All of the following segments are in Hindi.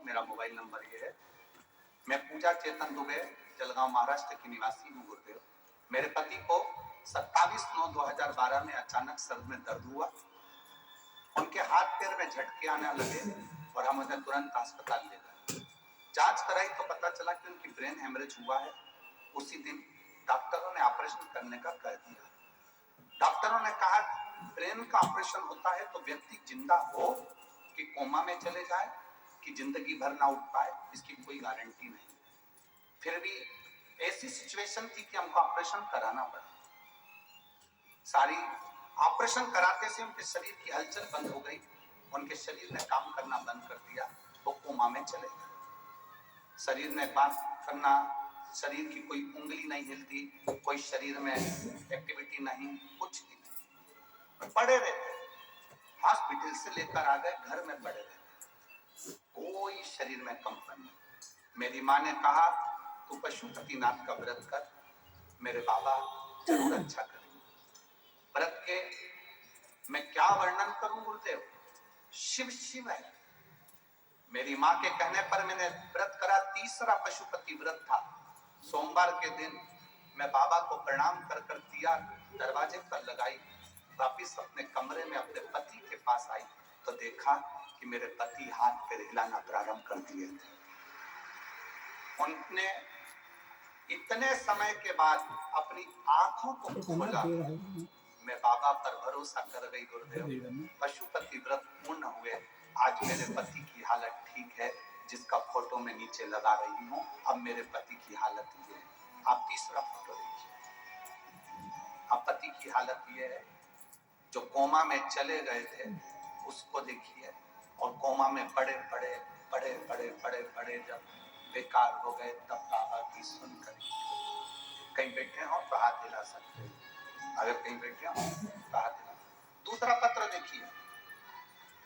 मेरा मोबाइल नंबर ये है। मैं पूजा चेतन दुबे, जलगांव महाराष्ट्र की निवासी हूँ गुरुदेव। मेरे पति को 27/9/2012 में अचानक सर में दर्द हुआ। उनके हाथ पैर में झटके आने लगे और हम उन्हें तुरंत अस्पताल ले गए। जांच कराई तो पता चला कि उनकी ब्रेन हेमरेज हुआ है। उसी दिन डॉक्टरों ने ऑपरेशन करने का कह दिया। डॉक्टरों ने कहा ब्रेन का ऑपरेशन होता है तो व्यक्ति जिंदा हो कि कोमा में चले जाए कि जिंदगी भर ना उठ पाए, इसकी कोई गारंटी नहीं। फिर भी ऐसी सिचुएशन थी कि हमको ऑपरेशन कराना पड़ा। सारी ऑपरेशन कराते से उनके शरीर की हलचल बंद हो गई, उनके शरीर ने काम करना बंद कर दिया, वो कोमा में चले गए। शरीर में बात करना, शरीर की कोई उंगली नहीं हिलती, कोई शरीर में एक्टिविटी नहीं, कुछ भी नहीं, पड़े रहते। हॉस्पिटल से लेकर आ गए, घर में पड़े रहते, कोई शरीर में कंपन नहीं। मेरी माँ ने कहा तू पशुपतिनाथ का व्रत कर, मेरे बाबा जरूर अच्छा करेंगे। व्रत के मैं क्या वर्णन करूं गुरुदेव, शिव शिव है। मेरी माँ के कहने पर मैंने व्रत करा, तीसरा पशुपति व्रत था। सोमवार के दिन मैं बाबा को प्रणाम कर कर दिया दरवाजे पर लगाई, वापिस अपने कमरे में अपने पति के पास आई तो देखा कि मेरे पति हाथ पैर हिलाना प्रारंभ कर दिए थे। उनने इतने समय के बाद अपनी आंखों को खोला। मैं बाबा पर भरोसा कर गई गुरुदेव, पशुपति व्रत पूर्ण हुए। आज मेरे पति की हालत ठीक है, जिसका फोटो मैं नीचे लगा रही हूँ। अब मेरे पति की हालत ये है, आप तीसरा फोटो देखिए। अब पति की हालत ये है, जो कोमा में चले गए थे उसको देखिए, और कोमा में पड़े पड़े पड़े पड़े पड़े पड़े जब बेकार हो गए तब बाबा की सुनकर। कहीं बैठे हो तो हाथ हिला सकते, अगर कहीं बैठे हो तो हाथ हिला। दूसरा पत्र देखिए,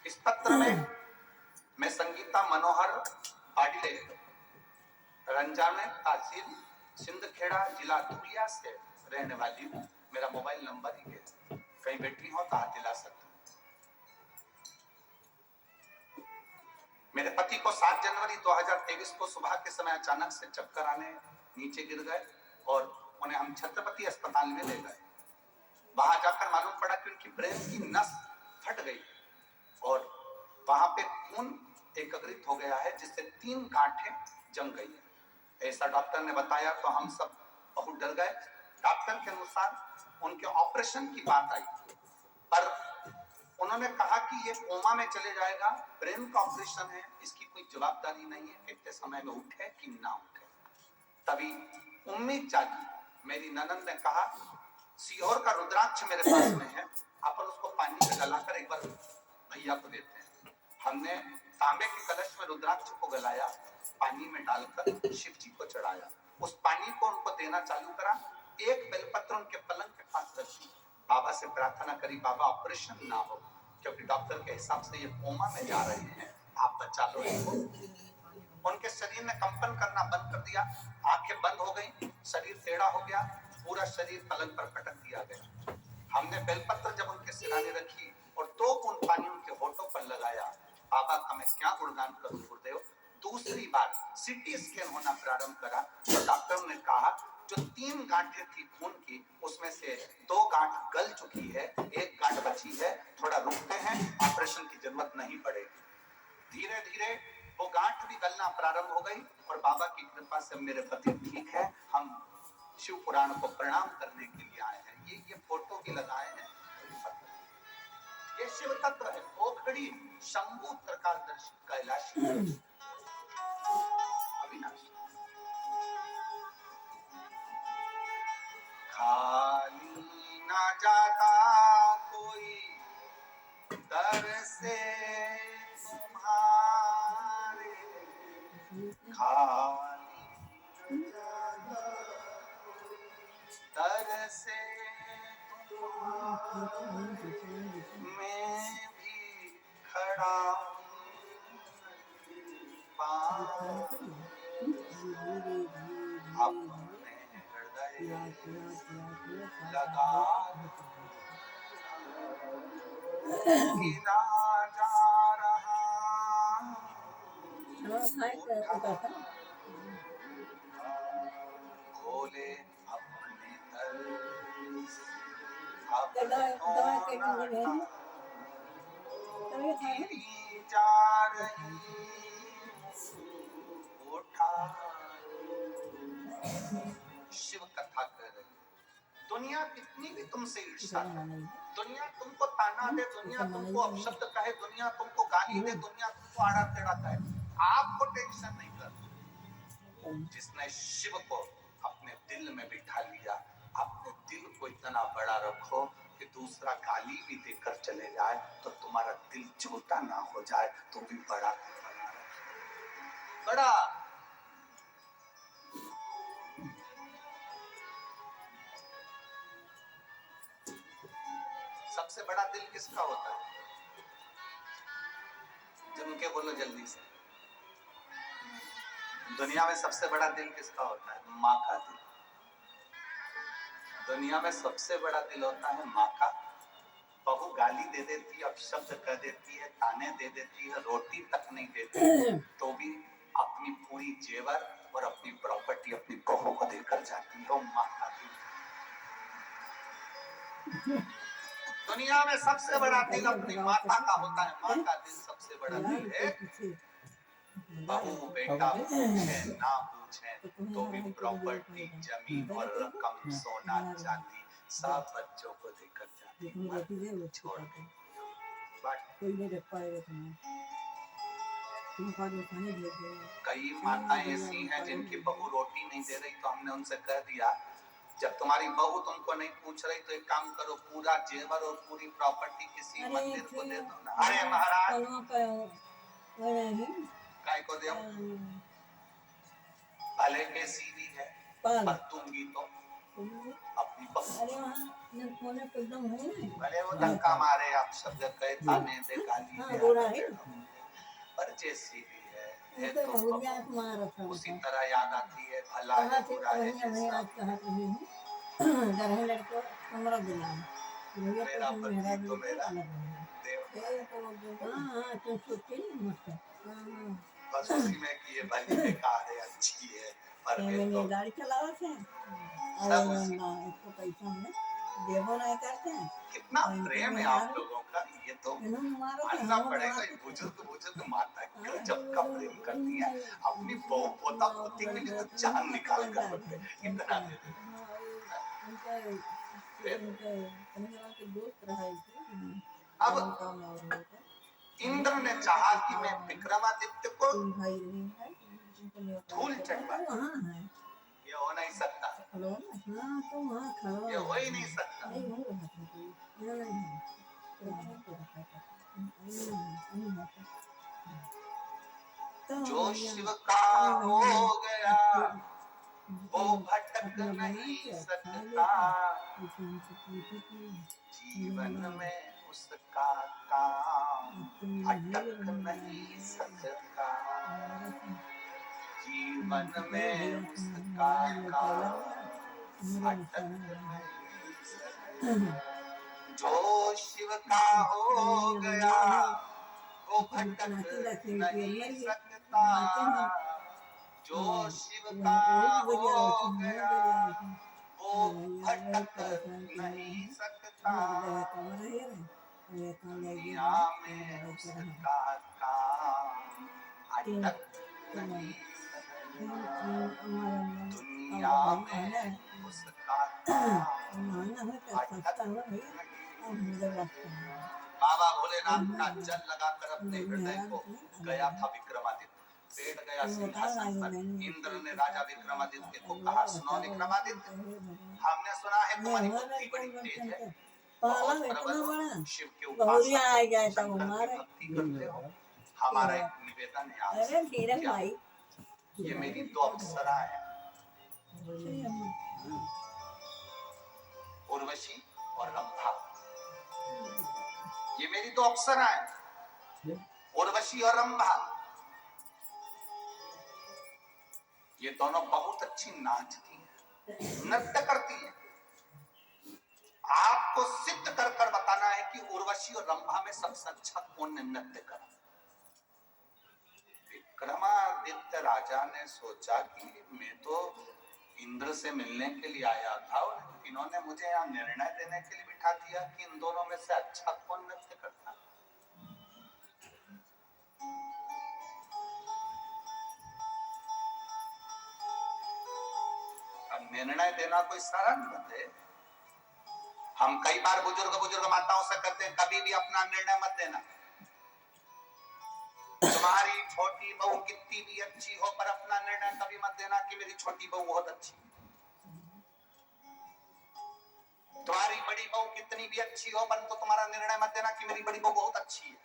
इस पत्र में मैं संगीता मनोहर पाटिले, रंजाने तहसील सिंदखेड़ा जिला धुलिया से रहने वाली हूँ। मेरा मोबाइल नंबर ही है, कहीं बैठी हो तो हाथ हिला सकते। मेरे पति को 7 जनवरी 2023 को सुबह के समय अचानक से चक्कर आने नीचे गिर गए और उन्हें हम छत्रपति अस्पताल में ले गए। वहां जाकर मालूम पड़ा कि उनकी ब्रेन की नस फट गई और वहां पे खून एकत्रित हो गया है, जिससे 3 गांठें जम गई है। ऐसा डॉक्टर ने बताया तो हम सब बहुत डर गए। डॉक्टर के अनुसार उनके ऑपरेशन की बात आई, पर उन्होंने कहा कि ये कोमा में चले जाएगा, ब्रेन का ऑपरेशन है, इसकी कोई जवाबदारी नहीं है कितने समय में उठे कि ना उठे। तभी उम्मीद जागी। मेरी ननद ने कहा सीहोर का रुद्राक्ष मेरे पास में है, अपन उसको पानी में गलाकर एक बार भैया को देते हैं। हमने तांबे के कलश में रुद्राक्ष को गलाया, पानी में डालकर शिव जी को चढ़ाया। उस पानी को उनको देना चालू करा। एक बेलपत्र उनके पलंग के पास रखी, बाबा से प्रार्थना करी बाबा ऑपरेशन ना हो, क्योंकि डॉक्टर के हिसाब से ये कोमा में जा रहे हैं, आप बचा लो इनको। उनके शरीर ने कंपन करना बंद कर दिया, आंखें बंद हो गई, शरीर टेढ़ा हो गया, पूरा शरीर पलंग पर पटक दिया गया। हमने बेलपत्र जब उनके सिराने रखी और 2 बूंद पानी उनके होठों पर लगाया, बाबा का मैं क्या गुणगान करूं गुरुदेव। दूसरी बार सीटी स्कैन होना प्रारंभ करा तो डॉक्टर ने कहा जो 3 गांठें थी खून की, उसमें से 2 गांठ गल चुकी है, 1 गांठ बची है, थोड़ा रुकते हैं, ऑपरेशन की जरूरत नहीं पड़ेगी। धीरे धीरे वो गांठ भी गलना प्रारंभ हो गई और बाबा की कृपा से मेरे पति ठीक है। हम शिव पुराण को प्रणाम करने के लिए आए हैं। ये फोटो भी लगाए हैं। ये शिव तत्व है, ओखड़ी शंभु प्रकारदर्शी कैलाशी अविनाशी। खाली ना जाता कोई दर से तुम्हारे, खाली दर से मैं भी खड़ा अपने हृदय लगा गिरा जा रहा उठा खोले अपने दर अब गिरी जा रही उठा। शिव कथा कर रही। दुनिया कितनी भी तुमसे ईर्ष्या करे, दुनिया तुमको ताना दे, दुनिया तुमको अपशब्द कहे, दुनिया तुमको गाली दे, दुनिया तुमको आड़ा टेढ़ा कहे, आपको टेंशन नहीं कर। जिसने शिव को अपने दिल में बिठा लिया, अपने दिल को इतना बड़ा रखो कि दूसरा गाली भी देकर चले जाए तो तुम्हारा दिल छोटा ना हो जाए, तो भी बड़ा बड़ा। सबसे बड़ा दिल किसका होता है? जिनके बोलो जल्दी से। दुनिया में सबसे बड़ा दिल किसका होता है? माँ का दिल। दुनिया में सबसे बड़ा दिल होता है माँ का। बहू गाली दे देती है, अपशब्द कह देती है, ताने दे देती है, रोटी तक नहीं देती, तो भी अपनी पूरी जेवर और अपनी प्रॉपर्टी अपनी बहू को देकर जाती है। वो माँ का दिल। दुनिया में सबसे बड़ा दिल अपनी माता का होता है। माँ का दिल सबसे बड़ा दिल है। बहू बेटा पूछे ना पूछे तो भी प्रॉपर्टी, जमीन और रकम, सोना चांदी सब बच्चों को देकर जाती है। छोड़ कई माताएं ऐसी हैं जिनकी बहू रोटी नहीं दे रही, तो हमने उनसे कह दिया जब तुम्हारी बहू तुमको नहीं पूछ रही तो एक काम करो, पूरा जेवर और पूरी प्रॉपर्टी किसी मंदिर को दे दो ना। अरे महाराज काय को दे, भले के सीधी है पर दूंगी तो अपनी बहू। भले वो धक्का मारे, आप शब्द कहे, ताने दे, गाली दे, पर जैसी भी है तो उसी तरह याद आती है। भला है बुरा है मेरा पति तो मेरा बस उसी में कि ये भली बेकार है, अच्छी है, पर तो गाड़ी चलाओ थे सब उसी। कितना प्रेम है आप लोगों का, ये तो मानना पड़ेगा। बुजुर्ग माता गजब का प्रेम करती है। अपनी बहू पोता पोती के लिए तो जान निकाल कर होते, इतना दे अब इंद्र ने चाहा कि मैं विक्रमादित्य को धूल चटवा, ये हो नहीं सकता, ये हो ही नहीं सकता। जो शिव का हो गया वो भटक नहीं सकता, जीवन में उसका काम अटक नहीं सकता, जीवन में उसका काम अटक नहीं सकता। जो शिव का हो गया वो भटक नहीं सकता, जो शिव का हो गया वो भटक नहीं सकता, दुनिया में उसका काम अटक नहीं सकता, दुनिया में उसका काम अटक नहीं। बाबा भोलेनाथ का जल लगाकर अपने हृदय को गया था विक्रमादित्य, बैठ गया सिंहासन पर। इंद्र ने राजा विक्रमादित्य को कहा, सुनो विक्रमादित्य, हमने सुना है तुम्हारी बुद्धि बड़ी तेज है, बहुत प्रबल, शिव के उपासक शंकर की भक्ति करते हो। हमारा एक निवेदन है आपसे, ये मेरी दो अप्सरा है, उर्वशी और रंभा। ये मेरी दो अप्सरा है, उर्वशी और रंभा। ये दोनों बहुत अच्छी नाचती हैं, नृत्य करती हैं। आपको सिद्ध कर कर बताना है कि उर्वशी और रंभा में सबसे अच्छा कौन ने नृत्य करा। विक्रमा राजा ने सोचा कि मैं तो इंद्र से मिलने के लिए आया था और इन्होंने मुझे यहाँ निर्णय देने के लिए बिठा दिया कि इन दोनों में से अच्छा कौन नृत्य करता है। अब निर्णय देना कोई सरल बात है। हम कई बार बुजुर्ग माताओं से कहते हैं कभी भी अपना निर्णय मत देना। तुम्हारी छोटी बहू कितनी भी अच्छी हो पर अपना निर्णय कभी मत देना कि मेरी छोटी बहू बहुत अच्छी। तुम्हारी बड़ी बहू कितनी भी अच्छी हो परंतु तुम्हारा निर्णय मत देना कि मेरी बड़ी बहू बहुत अच्छी है।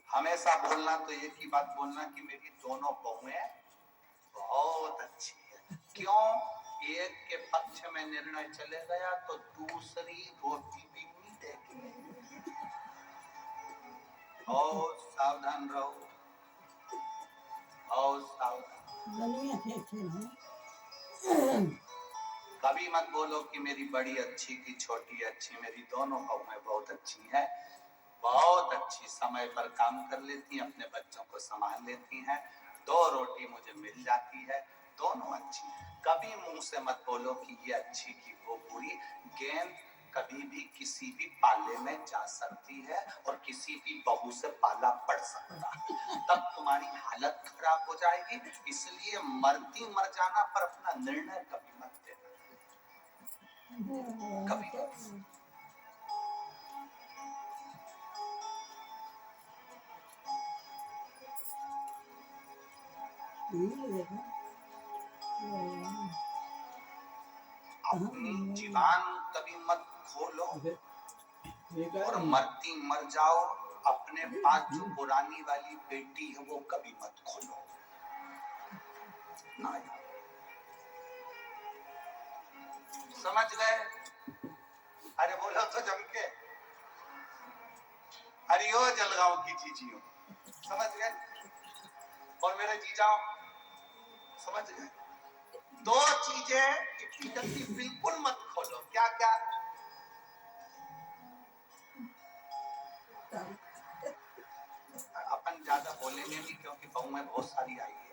हमेशा बोलना तो एक ही बात बोलना कि मेरी दोनों बहुएं बहुत अच्छी है। क्यों? एक के पक्ष में निर्णय चले गया तो दूसरी रोटी भी नहीं देगी। और सावधान रहो, और सावधान। कभी मत बोलो कि मेरी बड़ी अच्छी की छोटी अच्छी, मेरी दोनों बहुएं बहुत अच्छी हैं, बहुत अच्छी, समय पर काम कर लेती हैं, अपने बच्चों को संभाल लेती हैं, 2 रोटी मुझे मिल जाती है, दोनों अच्छी। कभी मुंह से मत बोलो कि ये अच्छी की वो बुरी। गेंद कभी भी किसी भी पाले में जा सकती है और किसी भी बहू से पाला पड़ सकता है, तब तुम्हारी हालत खराब हो जाएगी। इसलिए मरती मर जाना पर अपना निर्णय कभी मत देना, कभी। अपनी जीवान कभी मत खोलो और मरती मर जाओ। अपने पास जो पुरानी वाली बेटी है वो कभी मत खोलो ना। समझ गए? अरे बोलो तो जम के। अरे ओ जलगांव की जीजियो, समझ गए? और मेरे जीजाओ, समझ गए? 2 चीजें इतनी जल्दी बिल्कुल मत खोलो। क्या क्या? अपन ज्यादा बोलेंगे नहीं क्योंकि बहू में बहुत सारी आई है,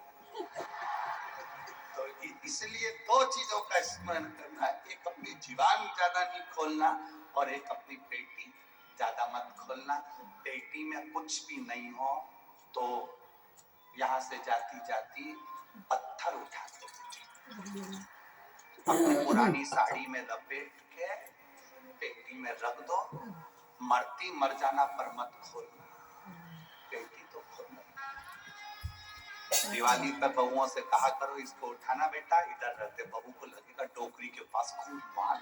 तो इसलिए 2 चीजों का स्मरण करना है। एक अपनी जीवान ज्यादा नहीं खोलना और एक अपनी पेटी ज्यादा मत खोलना। पेटी में कुछ भी नहीं हो तो यहाँ से जाती जाती पत्थर उठा दो, अपनी पुरानी साड़ी में लपेट के पेटी में रख दो। मरती मर जाना पर मत खोलना, पेटी तो खोलना। दिवाली पे बहुओं से कहा करो इसको उठाना बेटा, इधर रहते बहू को लगेगा टोकरी के पास खूब मार।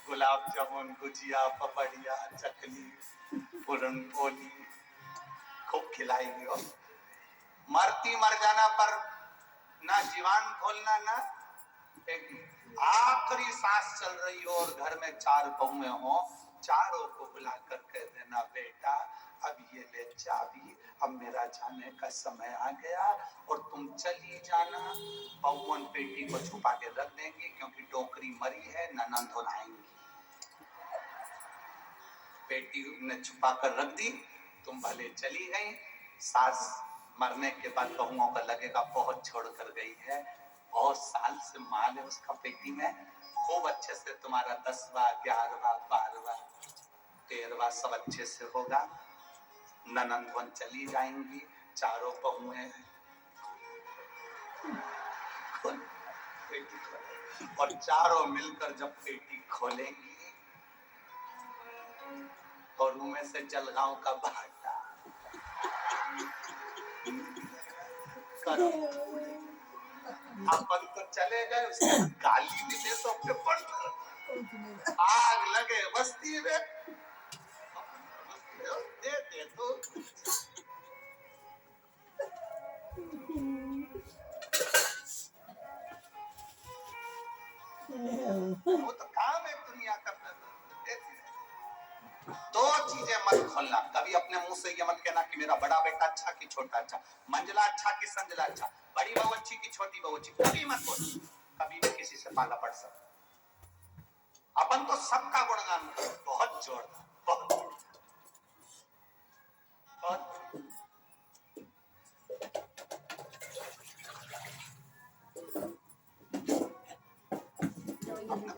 गुलाब जामुन, गुजिया, पपड़िया, चकली, पूरन पोली खूब खिलाएगी। और मरती मर जाना पर ना जीवान खोलना ना पेटी। आखिरी सांस चल रही हो और घर में 4 बहुएं हो, चारों को बुला कर कह देना बेटा अब ये ले चाबी, अब मेरा जाने का समय आ गया और तुम चली जाना। बहुवन पेटी को छुपा के रख देंगे क्योंकि टोकरी मरी है, ननंद धुलाएंगी। पेटी ने छुपा कर रख दी, तुम भले चली गई। सास मरने के बाद बहुओं को लगेगा बहुत छोड़ कर गई है, बहुत साल से माल है उसका पेटी में, खूब अच्छे से तुम्हारा 10वां 11वां 12वां 13वां सब अच्छे से होगा। ननंदवन चली जाएंगी, चारों बहुएं पेटी खोलेंगी और चारों मिलकर जब पेटी खोलेंगी और उनमें से जलगांव का भाटा करो। अपन तो चले गए, उसके गाली भी दे तो अपने पड़ आग लगे बस्ती में, दे तो वो तो काम है दुनिया का। 2 चीजें मत खोलना। कभी अपने मुंह से ये मत कहना कि मेरा बड़ा बेटा अच्छा कि छोटा अच्छा, मंजला अच्छा कि संजला अच्छा, बड़ी बहू अच्छी कि छोटी बहू अच्छी, कभी मत बोल। कभी भी किसी से पाला पड़ सकता। अपन तो सबका गुणगान करो, बहुत जोरदार, बहुत।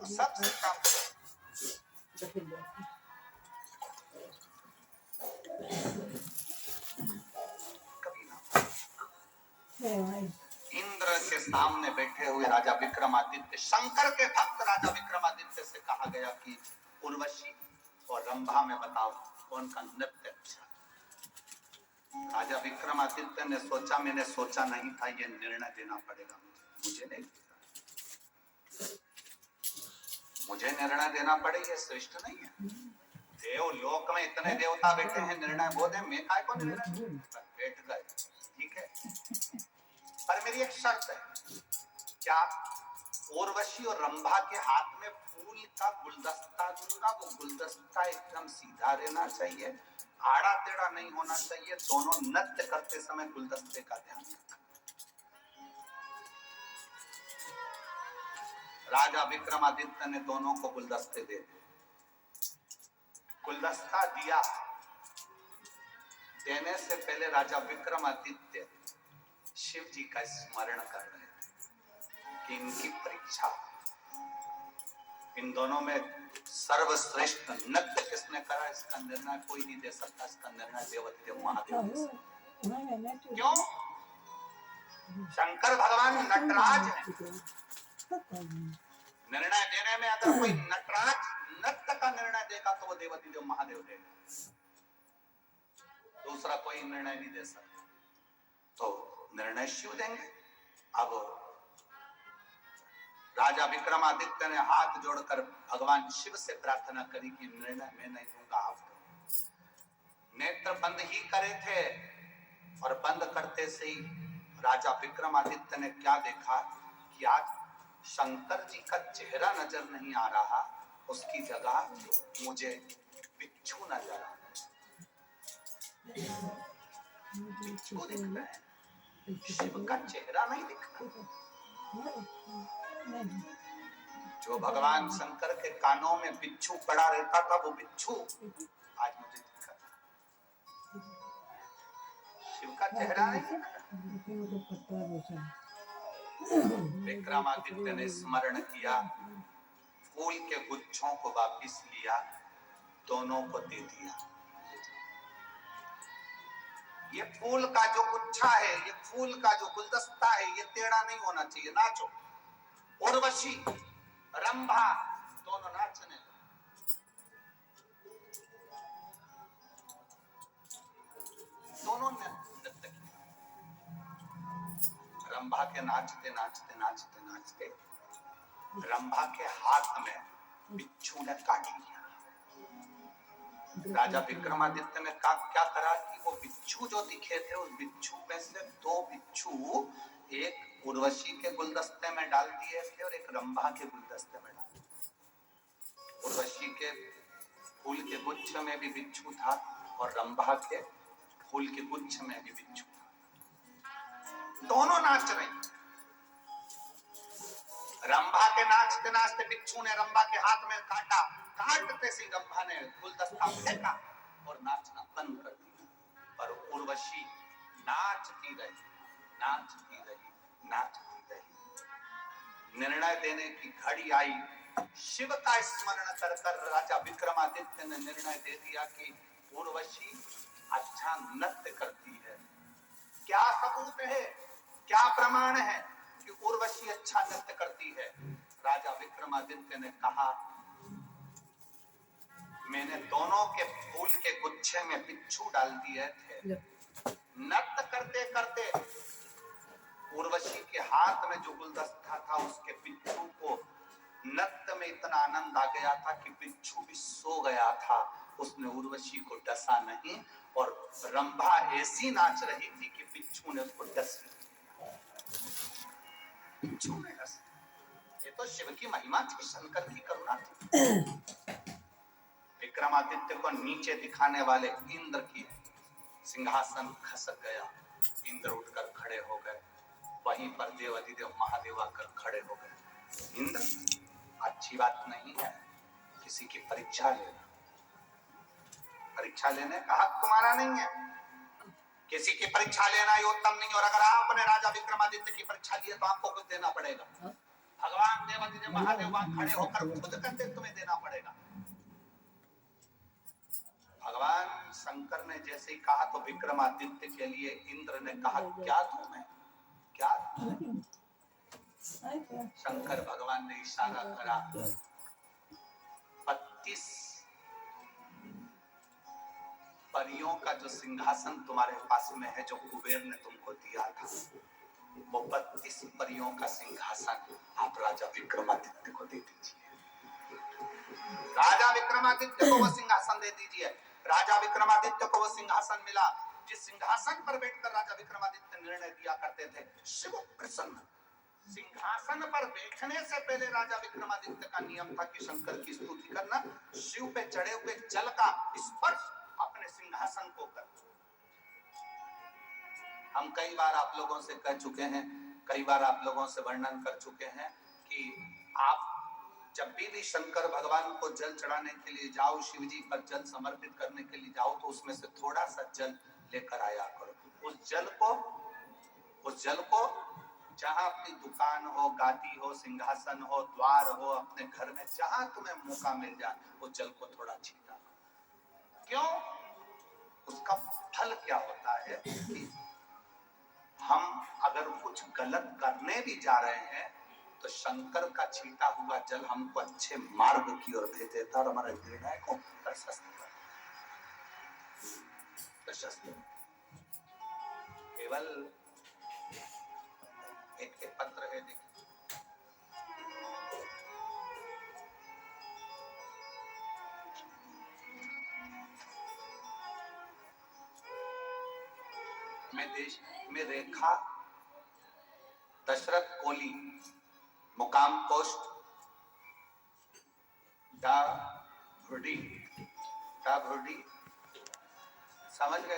सबसे काम कभी ना। इंद्र के सामने बैठे हुए राजा विक्रमादित्य, शंकर के भक्त राजा विक्रमादित्य से कहा गया कि उर्वशी और रंभा में बताओ कौन का नृत्य अच्छा। राजा विक्रमादित्य ने सोचा, मैंने सोचा नहीं था ये निर्णय देना पड़ेगा मुझे नहीं, मुझे निर्णय देना पड़े ये श्रेष्ठ नहीं है। देव लोक में इतने देवता बैठे हैं, निर्णय वो दे, मैं काय को निर्णय बैठ गए। ठीक है, पर मेरी एक शर्त है, क्या उर्वशी और रंभा के हाथ में फूल का गुलदस्ता दूंगा, वो गुलदस्ता एकदम सीधा रहना चाहिए, आड़ा टेढ़ा नहीं होना चाहिए, दोनों नृत्य करते समय गुलदस्ते का ध्यान रखना। राजा विक्रमादित्य ने दोनों को गुलदस्ते दे दिए। गुलदस्ता दिया, देने से पहले राजा विक्रमादित्य शिव जी का स्मरण कर रहे थे कि इनकी परीक्षा, इन दोनों में सर्वश्रेष्ठ नृत्य किसने करा, इसका निर्णय कोई नहीं दे सकता, इसका निर्णय देवाधिदेव महादेव दे सकते। क्यों? शंकर भगवान नटराज है, निर्णय देने में अगर कोई नटराज नृत्य का निर्णय देगा तो वो देवाधिदेव महादेव देगा, दूसरा कोई निर्णय नहीं दे सकता, तो निर्णय शिव देंगे। अब राजा विक्रमादित्य ने हाथ जोड़कर भगवान शिव से प्रार्थना करी कि निर्णय मैं नहीं दूंगा, आप दो। नेत्र बंद ही करे थे और बंद करते से ही राजा विक्रमादित्य ने क्या देखा कि आज शंकर जी का चेहरा नजर नहीं आ रहा, उसकी जगह मुझे बिच्छू नजर आ रहा है। बिच्छू दिख रहा है, शिव का चेहरा नहीं दिख रहा। जो भगवान शंकर के कानों में बिच्छू पड़ा रहता था, वो बिच्छू आज मुझे दिख रहा, शिव का चेहरा नहीं दिख रहा। विक्रमादित्य ने स्मरण किया, फूल के गुच्छों को वापिस लिया, दोनों को दे दिया। ये फूल का जो गुच्छा है, ये फूल का जो गुलदस्ता है, ये टेढ़ा नहीं होना चाहिए। नाचो, उर्वशी रंभा दोनों नाचने, दोनों ने नृत्य किया। रंभा के नाचते नाचते नाचते नाचते रंभा के हाथ में बिच्छू ने काट लिया। राजा विक्रमादित्य ने क्या करा कि वो बिच्छू जो दिखे थे, उस बिच्छू में से दो बिच्छू एक उर्वशी के गुलदस्ते में डाल दिए थे और एक रंभा के गुलदस्ते में डाल दिए। उर्वशी के फूल के गुच्छ में भी बिच्छू था और रंभा के फूल के गुच्छ में भी बिच्छू था। दोनों नाच रहे। रंभा के नाचते नाचते बिच्छू ने रंभा के हाथ में काटा, काटते से रंभा ने गुलदस्ता फेंका और नाचना बंद कर दिया। पर उर्वशी नाचती रही, नाचती रही, नाचती रही। निर्णय देने की घड़ी आई, शिव का स्मरण कर कर राजा विक्रमादित्य ने निर्णय दे दिया कि उर्वशी अच्छा नृत्य करती है। क्या सबूत है, क्या प्रमाण है कि उर्वशी अच्छा नृत्य करती है? राजा विक्रमादित्य ने कहा, मैंने दोनों के फूल के गुच्छे में बिच्छू डाल दिए थे। नृत्य करते करते उर्वशी के हाथ में जो गुलदस्ता था, उसके बिच्छू को नृत्य में इतना आनंद आ गया था कि बिच्छू भी सो गया था। उसने उर्वशी को डसा नहीं और रंभा ऐसी नाच रही थी कि बिच्छू ने उसको डस लिया। बिच्छू ने डस, ये तो शिव की महिमा थी, शंकर की करुणा थी। विक्रमादित्य को नीचे दिखाने वाले इंद्र की सिंहासन खसक गया। इंद्र उठकर खड़े हो गए, वहीं पर देवाधिदेव महादेव आकर खड़े हो गए। इंद्र, अच्छी बात नहीं है किसी की परीक्षा लेना, परीक्षा लेने का हक तुम्हारा नहीं है। किसी की परीक्षा लेना ये उत्तम नहीं, और अगर आपने राजा विक्रमादित्य की परीक्षा ली है तो आपको कुछ देना पड़ेगा। भगवान देवादिदेव महादेव वहां खड़े होकर खुद कंधे तुम्हें देना पड़ेगा। भगवान शंकर ने जैसे ही कहा तो विक्रमादित्य के लिए इंद्र ने कहा क्या दूं मैं, क्या दूं? शंकर भगवान ने इशारा करा, 32 परियों का जो सिंहासन तुम्हारे पास में है, जो कुबेर ने तुमको दिया था, वो 32 परियों का सिंहासन आप राजा विक्रमादित्य को दे दीजिए। राजा विक्रमादित्य को वो सिंहासन दे दीजिए। राजा विक्रमादित्य को वो सिंहासन मिला जिस सिंहासन पर बैठकर राजा विक्रमादित्य निर्णय दिया करते थे। शिव प्रसन्न। सिंहासन पर बैठने से पहले राजा विक्रमादित्य का नियम था कि शंकर की स्तुति करना, शिव पे चढ़े हुए जल का स्पर्श अपने सिंहासन को कर। हम कई बार आप लोगों से कह चुके हैं, कई बार आप लोगों से वर्णन कर चुके हैं कि आप जब भी शंकर भगवान को जल चढ़ाने के लिए जाओ, शिव जी पर जल समर्पित करने के लिए जाओ, तो उसमें से थोड़ा सा जल लेकर आया करो। उस जल को जहां अपनी दुकान हो, गादी हो, सिंहासन हो, द्वार हो, अपने घर में जहां तुम्हें मौका मिल जाए, उस जल को थोड़ा छीटा। क्यों? उसका फल क्या होता है कि हम अगर कुछ गलत करने भी जा रहे हैं तो शंकर का छीटा हुआ जल हमको अच्छे मार्ग की ओर भेज देता और हमारे निर्णय को प्रशस्त करता। केवल एक पत्र है, देखिए, मैं देश में रेखा दशरथ कोली, मुकाम पोस्ट डा भुर्डी, समझ गए?